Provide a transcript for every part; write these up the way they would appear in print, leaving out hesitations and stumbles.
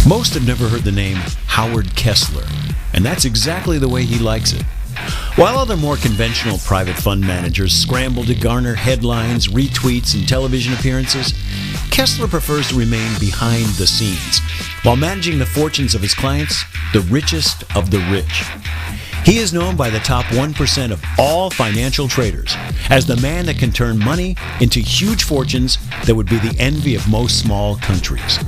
Most have never heard the name Howard Kessler, and that's exactly the way he likes it. While other more conventional private fund managers scramble to garner headlines, retweets, and television appearances, Kessler prefers to remain behind the scenes, while managing the fortunes of his clients, the richest of the rich. He is known by the top 1% of all financial traders as the man that can turn money into huge fortunes that would be the envy of most small countries.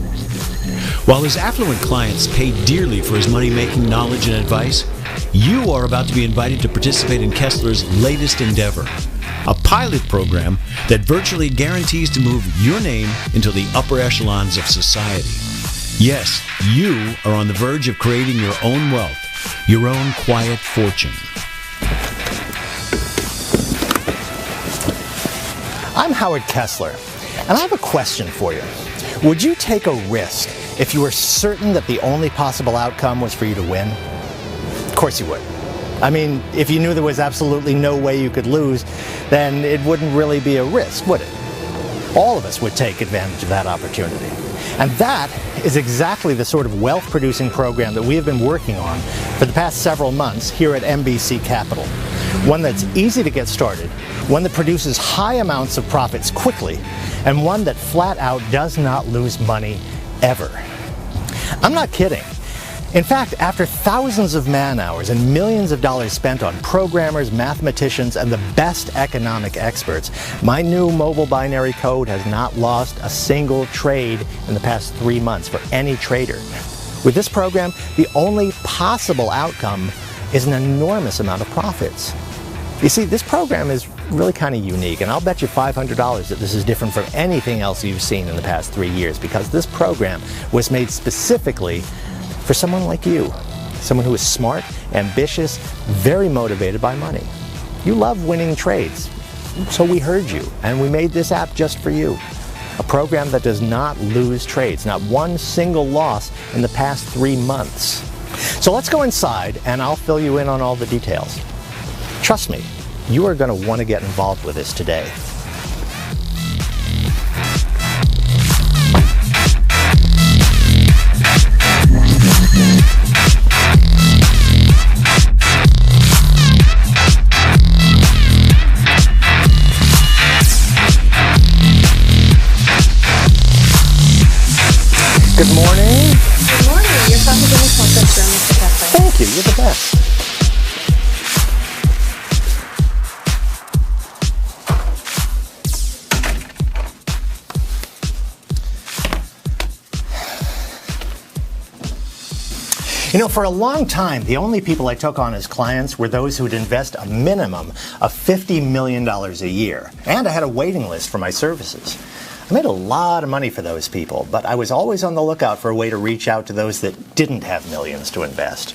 While his affluent clients pay dearly for his money-making knowledge and advice, you are about to be invited to participate in Kessler's latest endeavor, a pilot program that virtually guarantees to move your name into the upper echelons of society. Yes, you are on the verge of creating your own wealth, your own quiet fortune. I'm Howard Kessler, and I have a question for you. Would you take a risk if you were certain that the only possible outcome was for you to win? Of course you would. I mean, if you knew there was absolutely no way you could lose, then it wouldn't really be a risk, would it? All of us would take advantage of that opportunity. And that is exactly the sort of wealth-producing program that we have been working on for the past several months here at MBC Capital. One that's easy to get started, one that produces high amounts of profits quickly, and one that flat out does not lose money ever. I'm not kidding. In fact, after thousands of man-hours and millions of dollars spent on programmers, mathematicians, and the best economic experts, my new mobile binary code has not lost a single trade in the past 3 months for any trader. With this program, the only possible outcome is an enormous amount of profits. You see, this program is really kind of unique, and I'll bet you $500 that this is different from anything else you've seen in the past 3 years, because this program was made specifically for someone like you, someone who is smart, ambitious, very motivated by money. You love winning trades, so we heard you, and we made this app just for you. A program that does not lose trades, not one single loss in the past 3 months. So let's go inside, and I'll fill you in on all the details. Trust me, you are going to want to get involved with this today. Good morning. Good morning. Your coffee's in the conference room, Mr. Kessler. Thank you. You're the best. You know, for a long time, the only people I took on as clients were those who would invest a minimum of $50 million a year. And I had a waiting list for my services. I made a lot of money for those people, but I was always on the lookout for a way to reach out to those that didn't have millions to invest.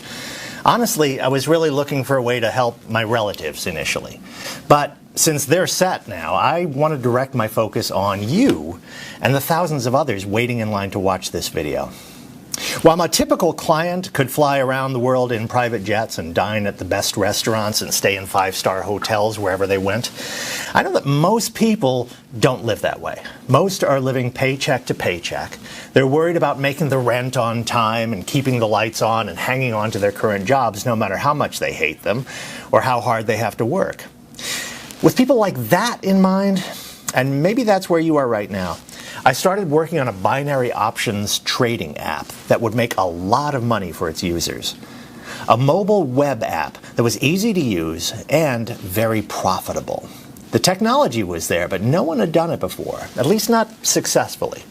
Honestly, I was really looking for a way to help my relatives initially. But since they're set now, I want to direct my focus on you and the thousands of others waiting in line to watch this video. While my typical client could fly around the world in private jets and dine at the best restaurants and stay in 5-star hotels wherever they went, I know that most people don't live that way. Most are living paycheck to paycheck. They're worried about making the rent on time and keeping the lights on and hanging on to their current jobs no matter how much they hate them or how hard they have to work. With people like that in mind, and maybe that's where you are right now, I started working on a binary options trading app that would make a lot of money for its users. A mobile web app that was easy to use and very profitable. The technology was there, but no one had done it before, at least not successfully.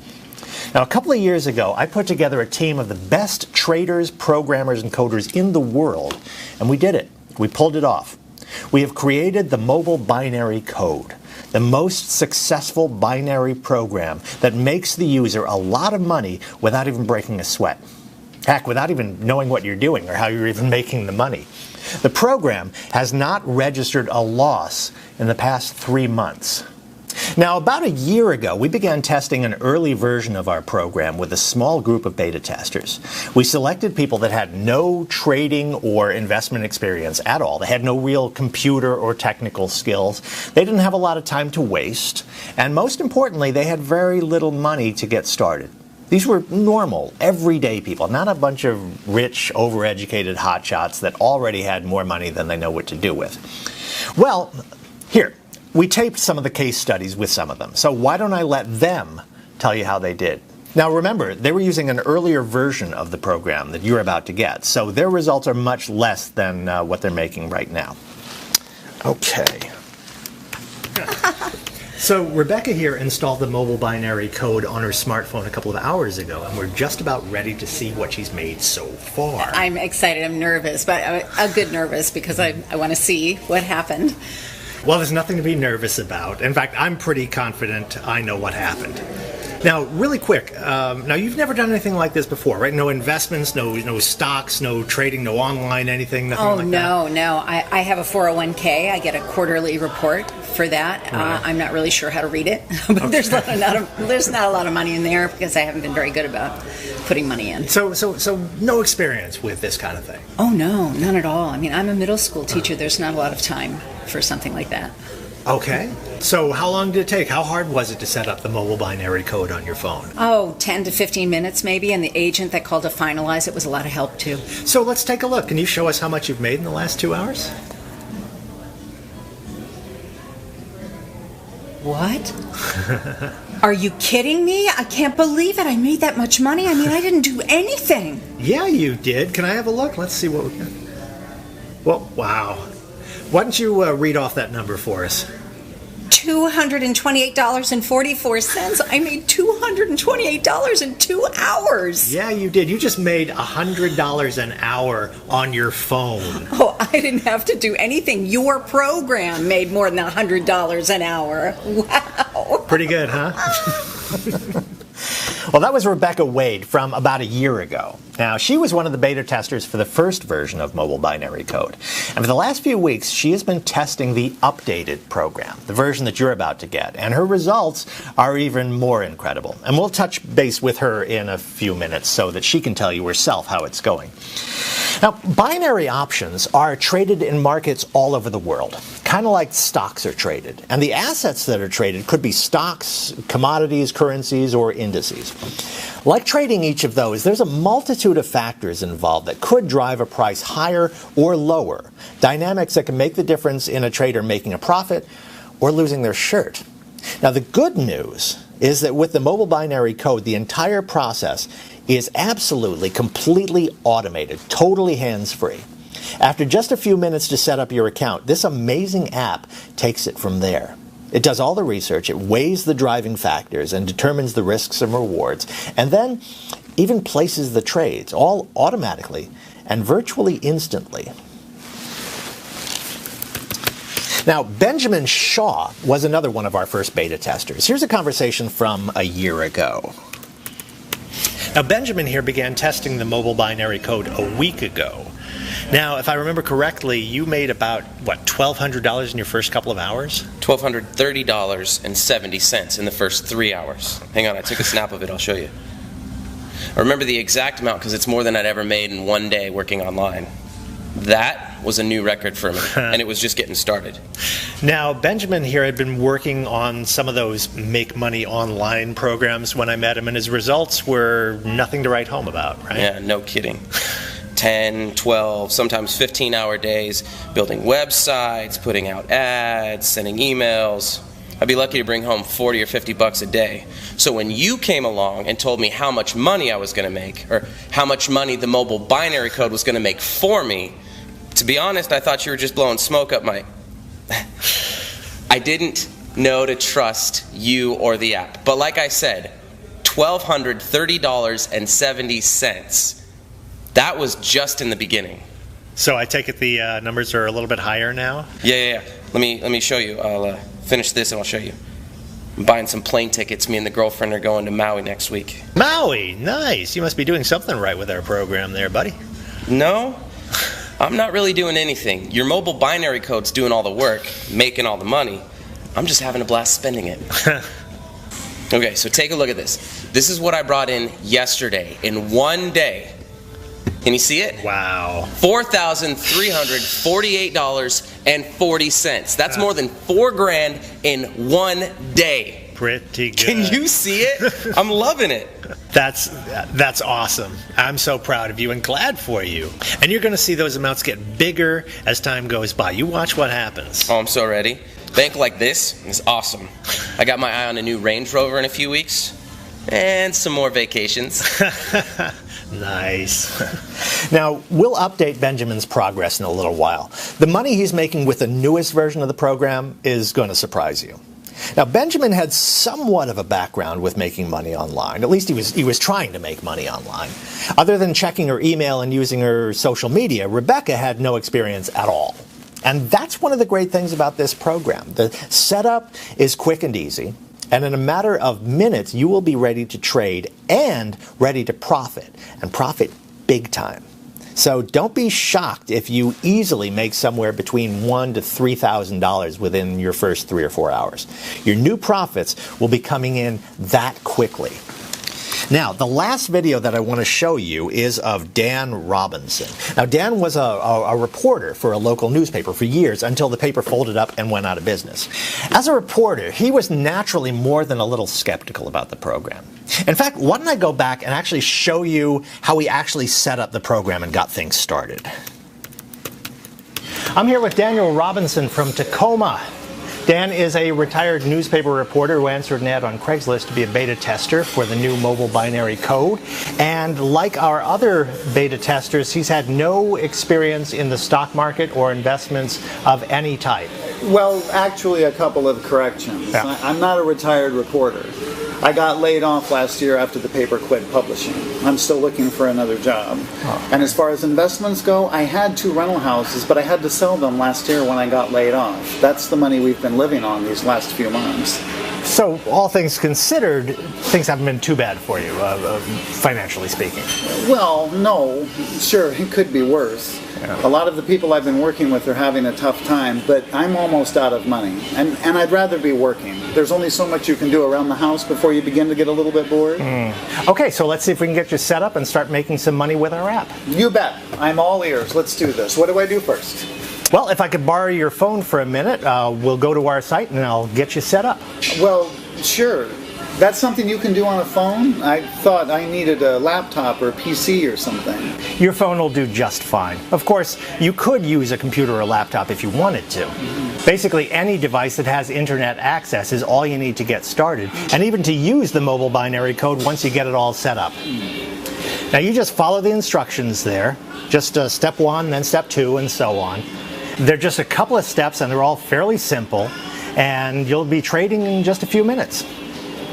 Now, a couple of years ago, I put together a team of the best traders, programmers, and coders in the world, and we did it. We pulled it off. We have created the mobile binary code, the most successful binary program that makes the user a lot of money without even breaking a sweat. Heck, without even knowing what you're doing or how you're even making the money. The program has not registered a loss in the past 3 months. Now, about a year ago, we began testing an early version of our program with a small group of beta testers. We selected people that had no trading or investment experience at all. They had no real computer or technical skills. They didn't have a lot of time to waste. And most importantly, they had very little money to get started. These were normal, everyday people, not a bunch of rich, overeducated hotshots that already had more money than they know what to do with. Well, here, we taped some of the case studies with some of them, so why don't I let them tell you how they did? Now remember, they were using an earlier version of the program that you're about to get, so their results are much less than what they're making right now. Okay. So Rebecca here installed the mobile binary code on her smartphone a couple of hours ago, and we're just about ready to see what she's made so far. I'm excited. I'm nervous, but a good nervous because I want to see what happened. Well, there's nothing to be nervous about. In fact, I'm pretty confident I know what happened. Now, really quick, now you've never done anything like this before, right? No investments, no stocks, no trading, no online anything, nothing like that? No. I have a 401k. I get a quarterly report for that. Right. I'm not really sure how to read it, but okay. there's not a lot of money in there because I haven't been very good about putting money in. So no experience with this kind of thing? Oh, no, none at all. I mean, I'm a middle school teacher. There's not a lot of time for something like that. Okay. So how long did it take? How hard was it to set up the mobile binary code on your phone? 10 to 15 minutes maybe, and the agent that called to finalize it was a lot of help too. So let's take a look. Can you show us how much you've made in the last 2 hours? What? Are you kidding me? I can't believe it. I made that much money. I mean, I didn't do anything. Yeah, you did. Can I have a look? Let's see what we got. Well, wow. Why don't you read off that number for us? $228.44. I made $228 in 2 hours. Yeah, you did. You just made $100 an hour on your phone. Oh, I didn't have to do anything. Your program made more than $100 an hour. Wow. Pretty good, huh? Well, that was Rebecca Wade from about a year ago. Now, she was one of the beta testers for the first version of mobile binary code. And for the last few weeks, she has been testing the updated program, the version that you're about to get. And her results are even more incredible. And we'll touch base with her in a few minutes so that she can tell you herself how it's going. Now, binary options are traded in markets all over the world, kind of like stocks are traded. And the assets that are traded could be stocks, commodities, currencies, or indices. Like trading each of those, there's a multitude of factors involved that could drive a price higher or lower, dynamics that can make the difference in a trader making a profit or losing their shirt. Now, the good news is that with the mobile binary code, the entire process is absolutely, completely automated, totally hands-free. After just a few minutes to set up your account, this amazing app takes it from there. It does all the research, it weighs the driving factors and determines the risks and rewards, and then even places the trades, all automatically and virtually instantly. Now, Benjamin Shaw was another one of our first beta testers. Here's a conversation from a year ago. Now, Benjamin here began testing the mobile binary code a week ago. Now, if I remember correctly, you made about, $1,200 in your first couple of hours? $1,230.70 in the first 3 hours. Hang on, I took a snap of it, I'll show you. I remember the exact amount because it's more than I'd ever made in one day working online. That was a new record for me, and it was just getting started. Now, Benjamin here had been working on some of those make money online programs when I met him, and his results were nothing to write home about, right? Yeah, no kidding. 10, 12, sometimes 15-hour days, building websites, putting out ads, sending emails. I'd be lucky to bring home 40 or 50 bucks a day. So when you came along and told me how much money I was going to make, or how much money the mobile binary code was going to make for me, to be honest, I thought you were just blowing smoke up my... I didn't know to trust you or the app. But like I said, $1,230.70. That was just in the beginning. So I take it the numbers are a little bit higher now? Yeah. Let me show you. I'll finish this and I'll show you. I'm buying some plane tickets. Me and the girlfriend are going to Maui next week. Maui? Nice. You must be doing something right with our program there, buddy. No, I'm not really doing anything. Your mobile binary code's doing all the work, making all the money. I'm just having a blast spending it. Okay, so take a look at this. This is what I brought in yesterday in one day. Can you see it? Wow. $4,348.40. That's more than $4,000 in one day. Pretty good. Can you see it? I'm loving it. That's awesome. I'm so proud of you and glad for you. And you're going to see those amounts get bigger as time goes by. You watch what happens. Oh, I'm so ready. Bank like this is awesome. I got my eye on a new Range Rover in a few weeks. And some more vacations. Nice. Now, we'll update Benjamin's progress in a little while. The money he's making with the newest version of the program is going to surprise you. Now, Benjamin had somewhat of a background with making money online. At least he was trying to make money online. Other than checking her email and using her social media, Rebecca had no experience at all. And that's one of the great things about this program. The setup is quick and easy. And in a matter of minutes, you will be ready to trade and ready to profit, and profit big time. So don't be shocked if you easily make somewhere between $1,000 to $3,000 within your first 3 or 4 hours. Your new profits will be coming in that quickly. Now, the last video that I want to show you is of Dan Robinson. Now, Dan was a reporter for a local newspaper for years until the paper folded up and went out of business. As a reporter, he was naturally more than a little skeptical about the program. In fact, why don't I go back and actually show you how he actually set up the program and got things started. I'm here with Daniel Robinson from Tacoma. Dan is a retired newspaper reporter who answered an ad on Craigslist to be a beta tester for the new mobile binary code. And like our other beta testers, he's had no experience in the stock market or investments of any type. Well, actually, a couple of corrections. Yeah. I'm not a retired reporter. I got laid off last year after the paper quit publishing. I'm still looking for another job. Oh. And as far as investments go, I had 2 rental houses, but I had to sell them last year when I got laid off. That's the money we've been living on these last few months. So, all things considered, things haven't been too bad for you, financially speaking. Well, no. Sure, it could be worse. Yeah. A lot of the people I've been working with are having a tough time, but I'm almost out of money. And I'd rather be working. There's only so much you can do around the house before you begin to get a little bit bored. Okay, so let's see if we can get you set up and start making some money with our app. You bet. I'm all ears. Let's do this. What do I do first? Well, if I could borrow your phone for a minute, we'll go to our site and I'll get you set up. Well, sure. That's something you can do on a phone? I thought I needed a laptop or a PC or something. Your phone will do just fine. Of course, you could use a computer or a laptop if you wanted to. Basically, any device that has internet access is all you need to get started, and even to use the mobile binary code once you get it all set up. Now, you just follow the instructions there. Just step 1, then step 2, and so on. They're just a couple of steps, and they're all fairly simple, and you'll be trading in just a few minutes.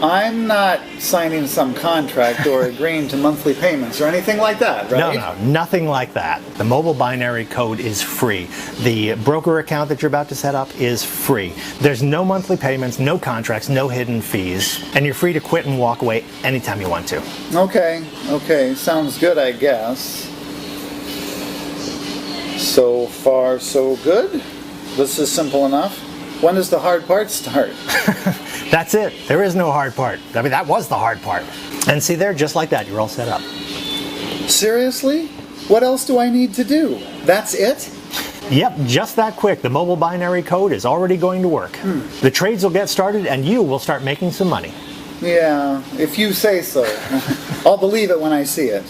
I'm not signing some contract or agreeing to monthly payments or anything like that, right? No, nothing like that. The mobile binary code is free. The broker account that you're about to set up is free. There's no monthly payments, no contracts, no hidden fees, and you're free to quit and walk away anytime you want to. Okay. Sounds good, I guess. So far, so good. This is simple enough. When does the hard part start? That's it. There is no hard part. I mean, that was the hard part. And see there, just like that, you're all set up. Seriously? What else do I need to do? That's it? Yep, just that quick. The mobile binary code is already going to work. The trades will get started and you will start making some money. Yeah, if you say so. I'll believe it when I see it.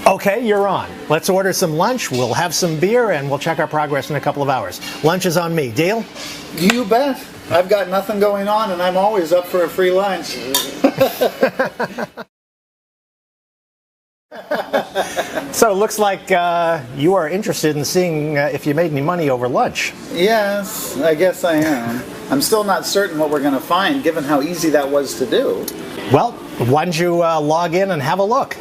Okay, you're on. Let's order some lunch, we'll have some beer, and we'll check our progress in a couple of hours. Lunch is on me. Deal? You bet. I've got nothing going on, and I'm always up for a free lunch. So it looks like you are interested in seeing if you made any money over lunch. Yes, I guess I am. I'm still not certain what we're going to find, given how easy that was to do. Well, why don't you log in and have a look?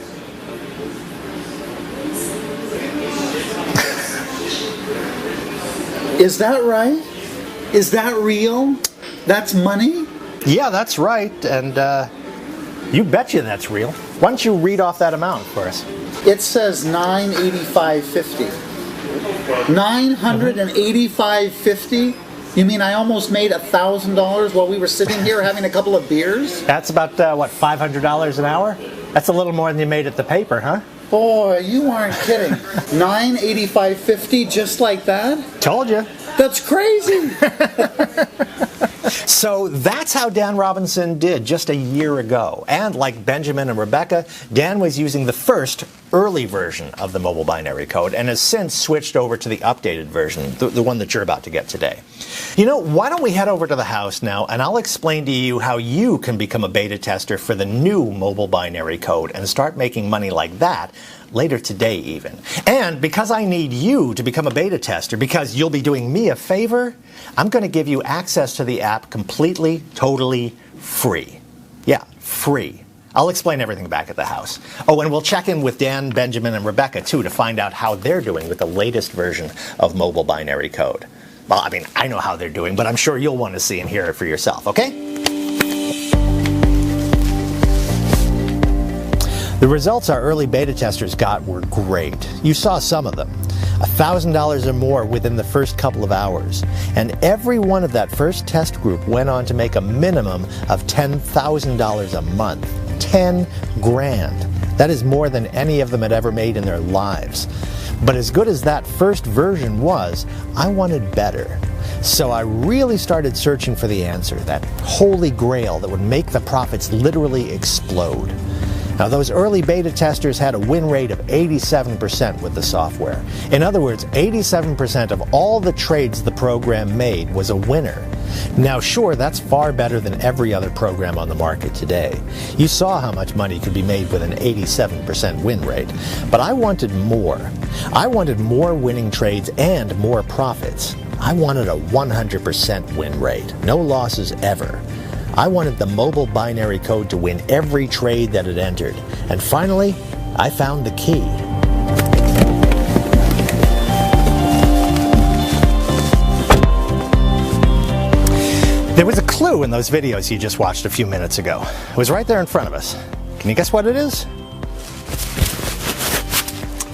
Is that right? Is that real? That's money? Yeah, that's right, and you betcha that's real. Why don't you read off that amount for us? It says $985.50. $985.50? You mean I almost made $1,000 while we were sitting here having a couple of beers? That's about, what, $500 an hour? That's a little more than you made at the paper, huh? Boy, you aren't kidding. $985.50 just like that? Told you. That's crazy. So that's how Dan Robinson did just a year ago. And like Benjamin and Rebecca, Dan was using the first early version of the mobile binary code and has since switched over to the updated version, the one that you're about to get today. You know, why don't we head over to the house now and I'll explain to you how you can become a beta tester for the new mobile binary code and start making money like that later today even. And because I need you to become a beta tester, because you'll be doing me a favor, I'm going to give you access to the app completely, totally free. Yeah, free. I'll explain everything back at the house. Oh, and we'll check in with Dan, Benjamin, and Rebecca, too, to find out how they're doing with the latest version of mobile binary code. Well, I mean, I know how they're doing, but I'm sure you'll want to see and hear it for yourself, okay? The results our early beta testers got were great. You saw some of them. $1,000 or more within the first couple of hours. And every one of that first test group went on to make a minimum of $10,000 a month. 10 grand. That is more than any of them had ever made in their lives. But as good as that first version was, I wanted better. So I really started searching for the answer, that holy grail that would make the profits literally explode. Now, those early beta testers had a win rate of 87% with the software. In other words, 87% of all the trades the program made was a winner. Now, sure, that's far better than every other program on the market today. You saw how much money could be made with an 87% win rate. But I wanted more. I wanted more winning trades and more profits. I wanted a 100% win rate. No losses ever. I wanted the mobile binary code to win every trade that it entered. And finally, I found the key. There was a clue in those videos you just watched a few minutes ago. It was right there in front of us. Can you guess what it is?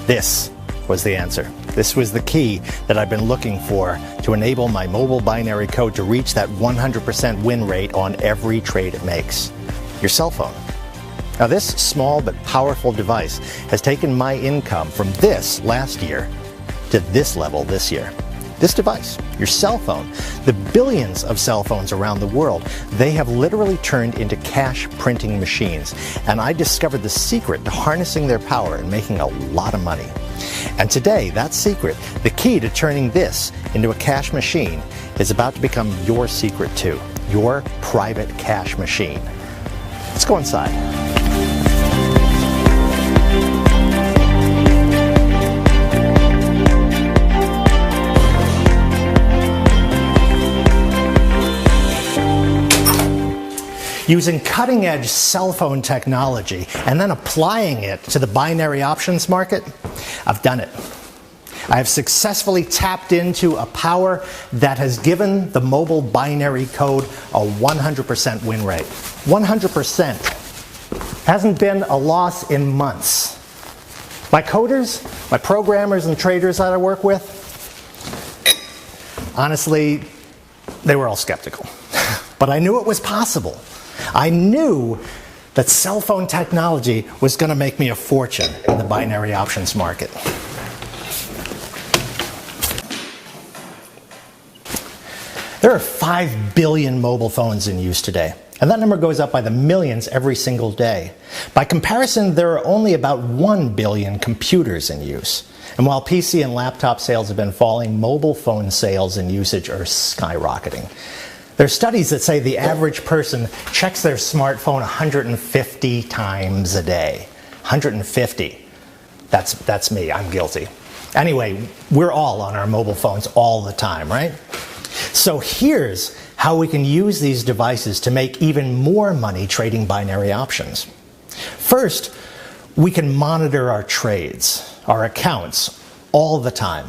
This was the answer. This was the key that I've been looking for to enable my mobile binary code to reach that 100% win rate on every trade it makes. Your cell phone. Now, this small but powerful device has taken my income from this last year to this level this year. This device, your cell phone, the billions of cell phones around the world, they have literally turned into cash printing machines. And I discovered the secret to harnessing their power and making a lot of money. And today, that secret, the key to turning this into a cash machine, is about to become your secret too. Your private cash machine. Let's go inside. Using cutting-edge cell phone technology and then applying it to the binary options market, I've done it. I have successfully tapped into a power that has given the mobile binary code a 100% win rate. 100%. Hasn't been a loss in months. My coders, my programmers and traders that I work with, honestly, they were all skeptical. But I knew it was possible. I knew that cell phone technology was going to make me a fortune in the binary options market. There are 5 billion mobile phones in use today, and that number goes up by the millions every single day. By comparison, there are only about 1 billion computers in use. And while PC and laptop sales have been falling, mobile phone sales and usage are skyrocketing. There are studies that say the average person checks their smartphone 150 times a day. 150. That's me. I'm guilty. Anyway, we're all on our mobile phones all the time, right? So here's how we can use these devices to make even more money trading binary options. First, we can monitor our trades, our accounts, all the time.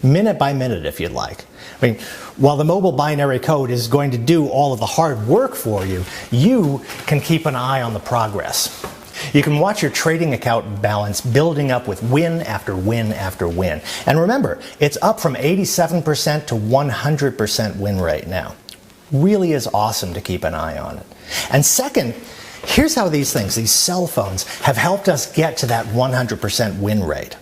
Minute by minute, if you'd like. I mean, while the mobile binary code is going to do all of the hard work for you, you can keep an eye on the progress. You can watch your trading account balance building up with win after win after win. And remember, it's up from 87% to 100% win rate now. Really is awesome to keep an eye on it. And second, here's how these cell phones, have helped us get to that 100% win rate.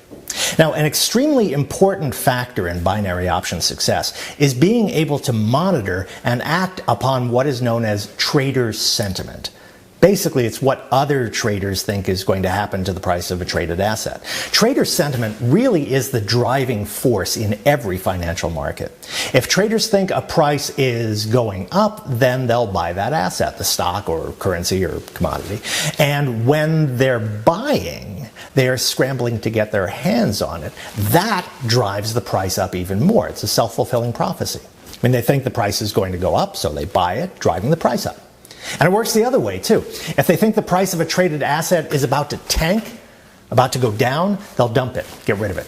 Now, an extremely important factor in binary option success is being able to monitor and act upon what is known as trader sentiment. Basically, it's what other traders think is going to happen to the price of a traded asset. Trader sentiment really is the driving force in every financial market. If traders think a price is going up, then they'll buy that asset, the stock or currency or commodity. And when they're buying, they are scrambling to get their hands on it. That drives the price up even more. It's a self-fulfilling prophecy. I mean, they think the price is going to go up, so they buy it, driving the price up. And it works the other way, too. If they think the price of a traded asset is about to tank, about to go down, they'll dump it, get rid of it.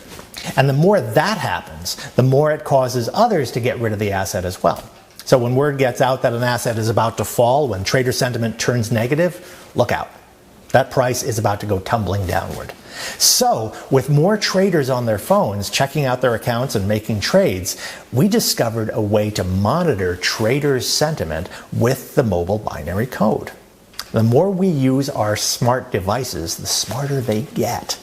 And the more that happens, the more it causes others to get rid of the asset as well. So when word gets out that an asset is about to fall, when trader sentiment turns negative, look out. That price is about to go tumbling downward. So, with more traders on their phones checking out their accounts and making trades, we discovered a way to monitor traders' sentiment with the mobile binary code. The more we use our smart devices, the smarter they get.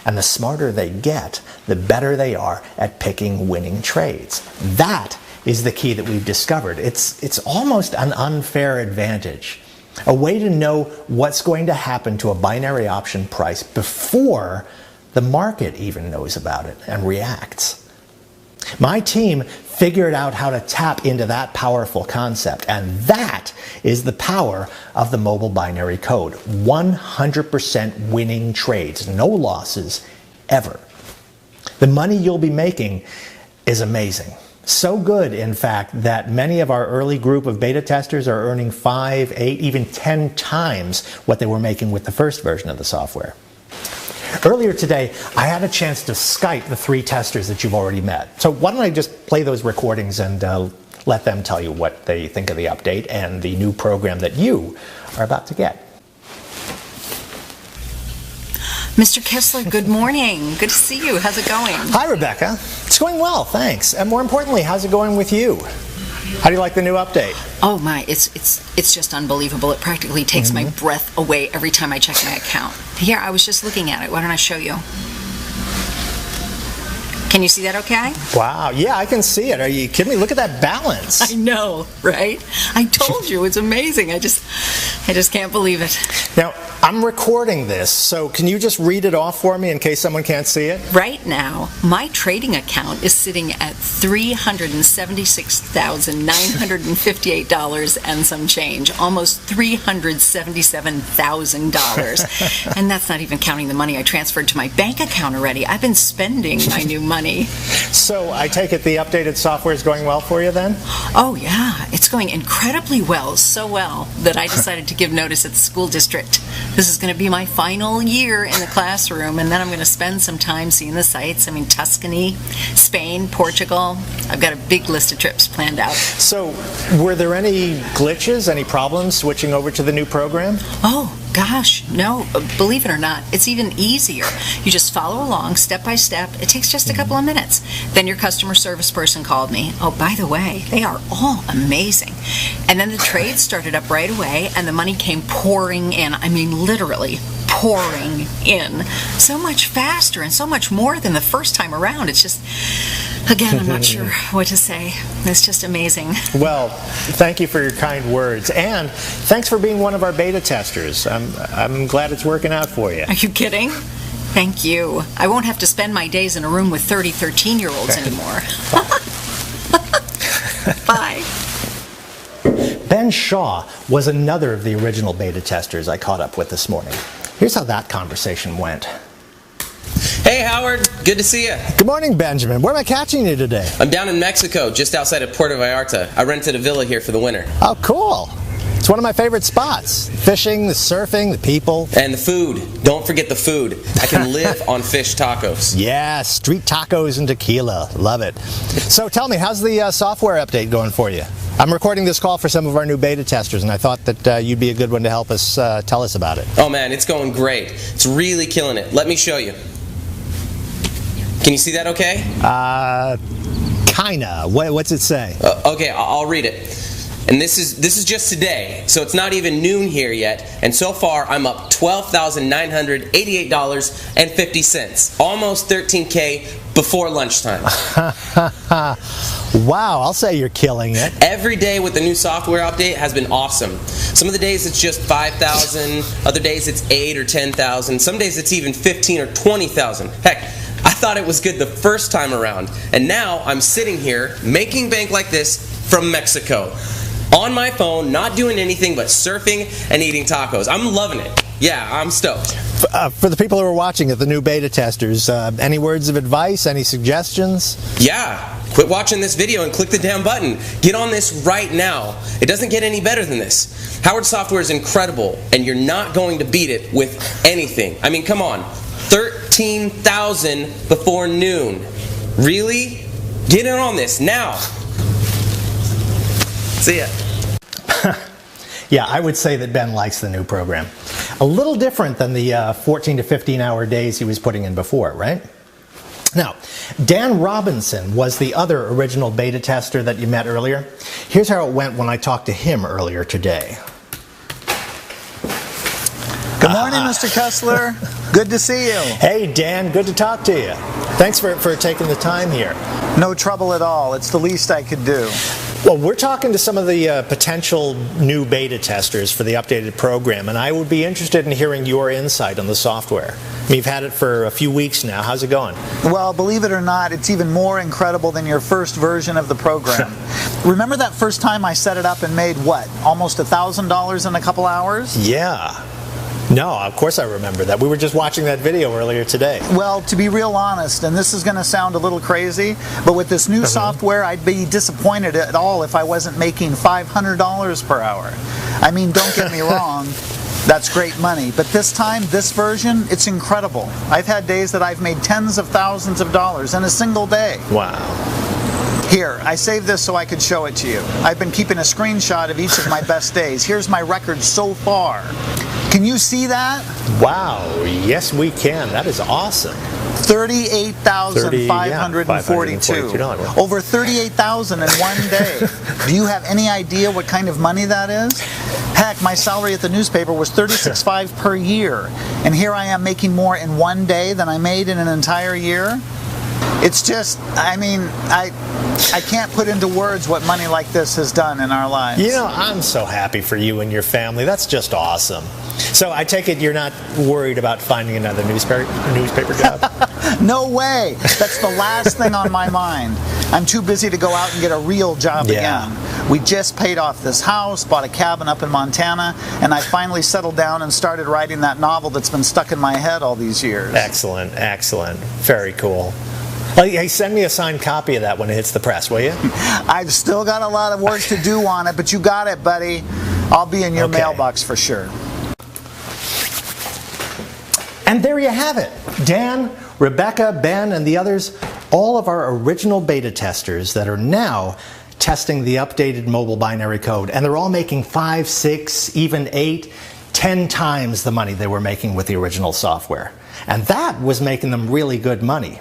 And the smarter they get, the better they are at picking winning trades. That is the key that we've discovered. It's almost an unfair advantage. A way to know what's going to happen to a binary option price before the market even knows about it and reacts. My team figured out how to tap into that powerful concept, and that is the power of the mobile binary code. 100% winning trades, no losses, ever. The money you'll be making is amazing. So good, in fact, that many of our early group of beta testers are earning 5, 8, even 10 times what they were making with the first version of the software. Earlier today, I had a chance to Skype the 3 testers that you've already met. So why don't I just play those recordings and let them tell you what they think of the update and the new program that you are about to get. Mr. Kessler, good morning. Good to see you. How's it going? Hi, Rebecca. It's going well, thanks. And more importantly, how's it going with you? How do you like the new update? Oh my, it's just unbelievable. It practically takes my breath away every time I check my account. Here, I was just looking at it. Why don't I show you? Can you see that okay? Wow, yeah, I can see it. Are you kidding me? Look at that balance. I know, right? I told you, it's amazing. I just can't believe it. Now, I'm recording this, so can you just read it off for me in case someone can't see it? Right now, my trading account is sitting at $376,958 and some change, almost $377,000. And that's not even counting the money I transferred to my bank account already. I've been spending my new money. So I take it the updated software is going well for you then? Oh yeah, it's going incredibly well, so well that I decided to give notice at the school district. This is going to be my final year in the classroom, and then I'm going to spend some time seeing the sights. I mean, Tuscany, Spain, Portugal. I've got a big list of trips planned out. So were there any glitches, any problems switching over to the new program? Oh, gosh, no. Believe it or not, it's even easier. You just follow along step by step. It takes just a couple of minutes. Then your customer service person called me. Oh, by the way, they are all amazing. And then the trade started up right away, and the money came pouring in. I mean, literally pouring in. So much faster and so much more than the first time around. It's just, again, I'm not sure what to say. It's just amazing. Well, thank you for your kind words, and thanks for being one of our beta testers. I'm glad it's working out for you. Are you kidding? Thank you. I won't have to spend my days in a room with 30 13-year-olds anymore. Bye. Ben Shaw was another of the original beta testers I caught up with this morning. Here's how that conversation went. Hey Howard, good to see you. Good morning, Benjamin. Where am I catching you today? I'm down in Mexico, just outside of Puerto Vallarta. I rented a villa here for the winter. Oh, cool. It's one of my favorite spots. Fishing, the surfing, the people. And the food. Don't forget the food. I can live on fish tacos. Yeah, street tacos and tequila. Love it. So tell me, how's the software update going for you? I'm recording this call for some of our new beta testers, and I thought that you'd be a good one to help us tell us about it. Oh man, it's going great. It's really killing it. Let me show you. Can you see that okay? Kinda. What's it say? Okay, I'll read it. And this is just today, so it's not even noon here yet. And so far, I'm up $12,988.50, almost $13K before lunchtime. Wow, I'll say you're killing it. Every day with the new software update has been awesome. Some of the days it's just 5,000, other days it's 8 or 10,000, some days it's even 15 or 20,000. Heck, I thought it was good the first time around, and now I'm sitting here making bank like this from Mexico. On my phone, not doing anything but surfing and eating tacos. I'm loving it. Yeah, I'm stoked. For the people who are watching it, the new beta testers, any words of advice, any suggestions? Yeah, quit watching this video and click the damn button. Get on this right now. It doesn't get any better than this. Howard software is incredible, and you're not going to beat it with anything. I mean, come on. 13,000 before noon. Really? Get in on this now. See ya. Yeah, I would say that Ben likes the new program. A little different than the 14 to 15 hour days he was putting in before, right? Now, Dan Robinson was the other original beta tester that you met earlier. Here's how it went when I talked to him earlier today. Good morning, Mr. Kessler. Good to see you. Hey, Dan, good to talk to you. Thanks for taking the time here. No trouble at all. It's the least I could do. Well, we're talking to some of the potential new beta testers for the updated program, and I would be interested in hearing your insight on the software. I mean, you've had it for a few weeks now. How's it going? Well, believe it or not, it's even more incredible than your first version of the program. Remember that first time I set it up and made, what, almost $1,000 in a couple hours? Yeah. No, of course I remember that. We were just watching that video earlier today. Well, to be real honest, and this is going to sound a little crazy, but with this new software, I'd be disappointed at all if I wasn't making $500 per hour. I mean, don't get me wrong, that's great money. But this time, this version, it's incredible. I've had days that I've made tens of thousands of dollars in a single day. Wow. Here, I saved this so I could show it to you. I've been keeping a screenshot of each of my best days. Here's my record so far. Can you see that? Wow, yes we can. That is awesome. $38,542. Over $38,000 in one day. Do you have any idea what kind of money that is? Heck, my salary at the newspaper was $36,500 per year. And here I am making more in one day than I made in an entire year. It's just, I mean, I can't put into words what money like this has done in our lives. You know, I'm so happy for you and your family. That's just awesome. So I take it you're not worried about finding another newspaper job? No way. That's the last thing on my mind. I'm too busy to go out and get a real job again. We just paid off this house, bought a cabin up in Montana, and I finally settled down and started writing that novel that's been stuck in my head all these years. Excellent, excellent. Very cool. Hey, send me a signed copy of that when it hits the press, will you? I've still got a lot of work to do on it, but you got it, buddy. I'll be in your mailbox for sure. And there you have it. Dan, Rebecca, Ben, and the others, all of our original beta testers that are now testing the updated mobile binary code. And they're all making 5, 6, even 8, 10 times the money they were making with the original software. And that was making them really good money.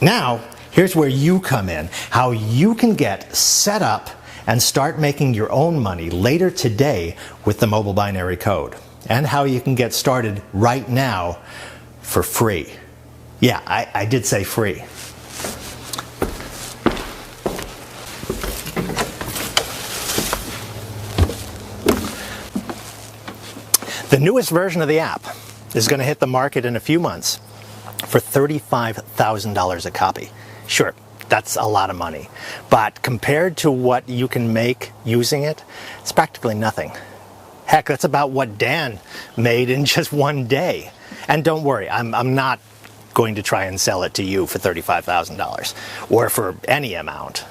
Now, here's where you come in, how you can get set up and start making your own money later today with the mobile binary code, and how you can get started right now for free. Yeah, I did say free. The newest version of the app is going to hit the market in a few months for $35,000 a copy. Sure, that's a lot of money, but compared to what you can make using it, it's practically nothing. Heck, that's about what Dan made in just one day. And don't worry, I'm not going to try and sell it to you for $35,000 or for any amount.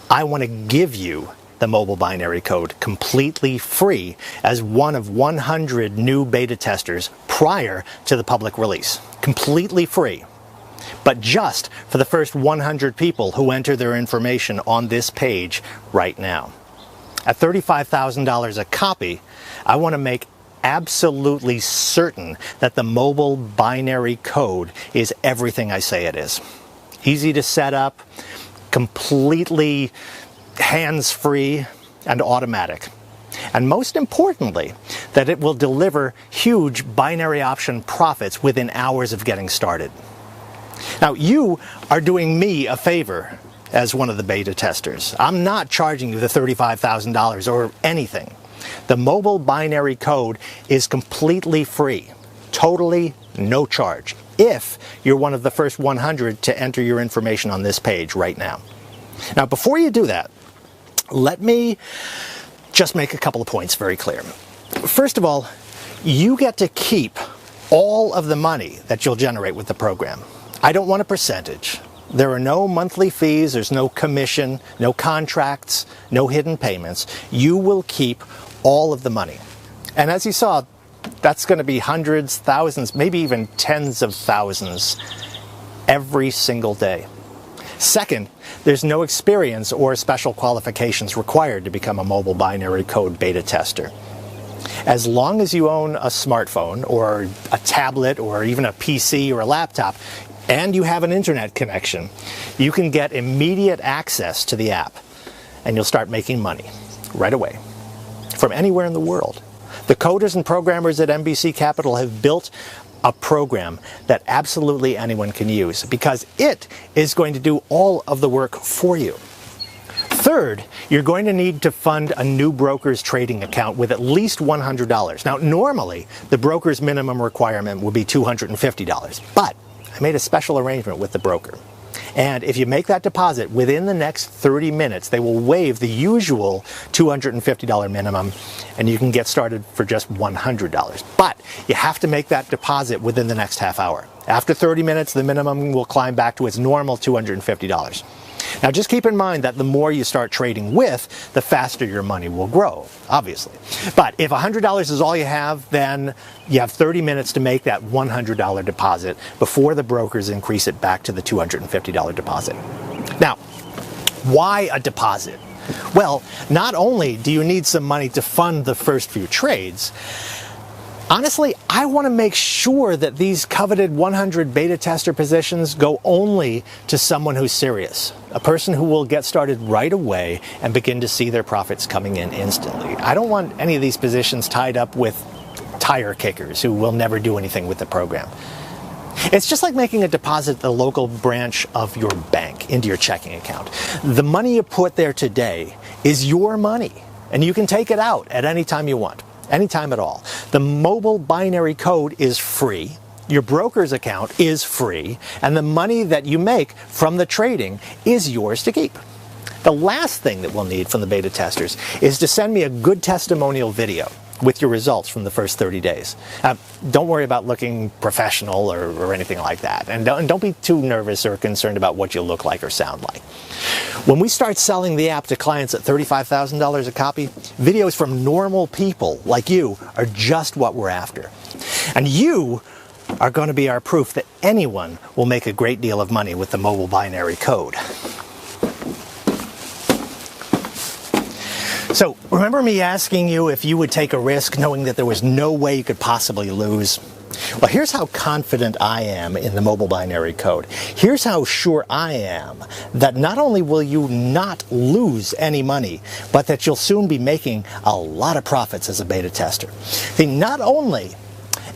I want to give you the mobile binary code completely free as one of 100 new beta testers prior to the public release. Completely free. But just for the first 100 people who enter their information on this page right now. At $35,000 a copy, I want to make absolutely certain that the mobile binary code is everything I say it is. Easy to set up, completely hands-free and automatic. And most importantly, that it will deliver huge binary option profits within hours of getting started. Now, you are doing me a favor as one of the beta testers. I'm not charging you the $35,000 or anything. The mobile binary code is completely free, totally no charge, if you're one of the first 100 to enter your information on this page right now. Now, before you do that, let me just make a couple of points very clear. First of all, you get to keep all of the money that you'll generate with the program. I don't want a percentage. There are no monthly fees, there's no commission, no contracts, no hidden payments. You will keep all of the money. And as you saw, that's going to be hundreds, thousands, maybe even tens of thousands every single day. Second, there's no experience or special qualifications required to become a mobile binary code beta tester. As long as you own a smartphone or a tablet or even a PC or a laptop, and you have an internet connection, you can get immediate access to the app, and you'll start making money right away from anywhere in the world. The coders and programmers at NBC Capital have built a program that absolutely anyone can use because it is going to do all of the work for you. Third, you're going to need to fund a new broker's trading account with at least $100. Now, normally, the broker's minimum requirement would be $250, but I made a special arrangement with the broker. And if you make that deposit within the next 30 minutes, they will waive the usual $250 minimum, and you can get started for just $100. But you have to make that deposit within the next half hour. After 30 minutes, the minimum will climb back to its normal $250. Now, just keep in mind that the more you start trading with, the faster your money will grow, obviously. But if $100 is all you have, then you have 30 minutes to make that $100 deposit before the brokers increase it back to the $250 deposit. Now, why a deposit? Well, not only do you need some money to fund the first few trades, honestly, I want to make sure that these coveted 100 beta tester positions go only to someone who's serious, a person who will get started right away and begin to see their profits coming in instantly. I don't want any of these positions tied up with tire kickers who will never do anything with the program. It's just like making a deposit at the local branch of your bank into your checking account. The money you put there today is your money, and you can take it out at any time you want. Anytime at all. The mobile binary code is free, your broker's account is free, and the money that you make from the trading is yours to keep. The last thing that we'll need from the beta testers is to send me a good testimonial video with your results from the first 30 days. Don't worry about looking professional or anything like that. And don't be too nervous or concerned about what you look like or sound like. When we start selling the app to clients at $35,000 a copy, videos from normal people like you are just what we're after. And you are going to be our proof that anyone will make a great deal of money with the mobile binary code. So, remember me asking you if you would take a risk knowing that there was no way you could possibly lose? Well, here's how confident I am in the mobile binary code. Here's how sure I am that not only will you not lose any money, but that you'll soon be making a lot of profits as a beta tester. See, not only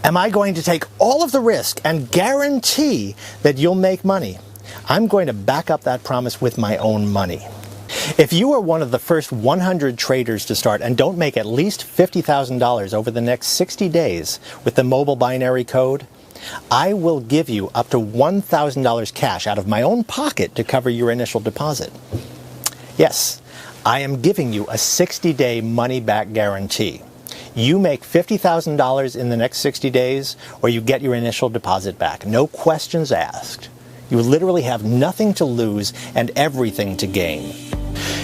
am I going to take all of the risk and guarantee that you'll make money, I'm going to back up that promise with my own money. If you are one of the first 100 traders to start and don't make at least $50,000 over the next 60 days with the mobile binary code, I will give you up to $1,000 cash out of my own pocket to cover your initial deposit. Yes, I am giving you a 60-day money-back guarantee. You make $50,000 in the next 60 days, or you get your initial deposit back. No questions asked. You literally have nothing to lose and everything to gain.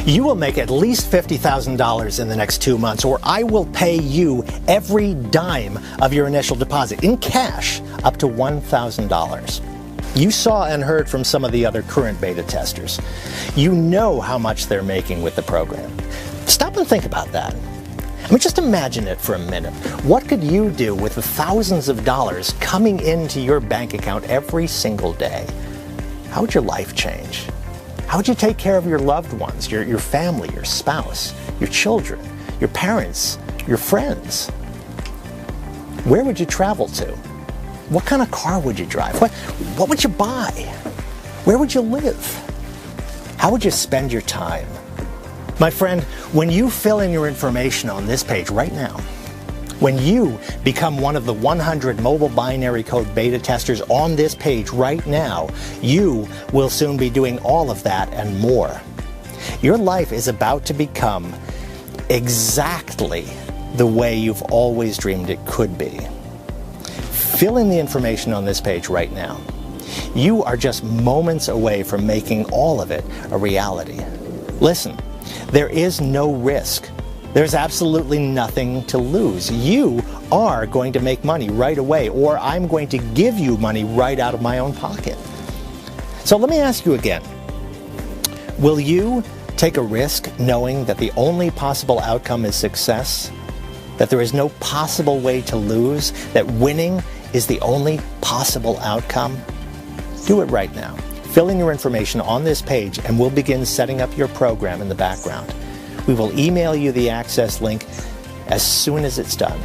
You will make at least $50,000 in the next 2 months, or I will pay you every dime of your initial deposit in cash up to $1,000. You saw and heard from some of the other current beta testers. You know how much they're making with the program. Stop and think about that. I mean, just imagine it for a minute. What could you do with the thousands of dollars coming into your bank account every single day? How would your life change? How would you take care of your loved ones, your family, your spouse, your children, your parents, your friends? Where would you travel to? What kind of car would you drive? What would you buy? Where would you live? How would you spend your time? My friend, when you fill in your information on this page right now, when you become one of the 100 mobile binary code beta testers on this page right now, you will soon be doing all of that and more. Your life is about to become exactly the way you've always dreamed it could be. Fill in the information on this page right now. You are just moments away from making all of it a reality. Listen, there is no risk. There's absolutely nothing to lose. You are going to make money right away, or I'm going to give you money right out of my own pocket. So let me ask you again. Will you take a risk knowing that the only possible outcome is success? That there is no possible way to lose? That winning is the only possible outcome? Do it right now. Fill in your information on this page and we'll begin setting up your program in the background. We will email you the access link as soon as it's done.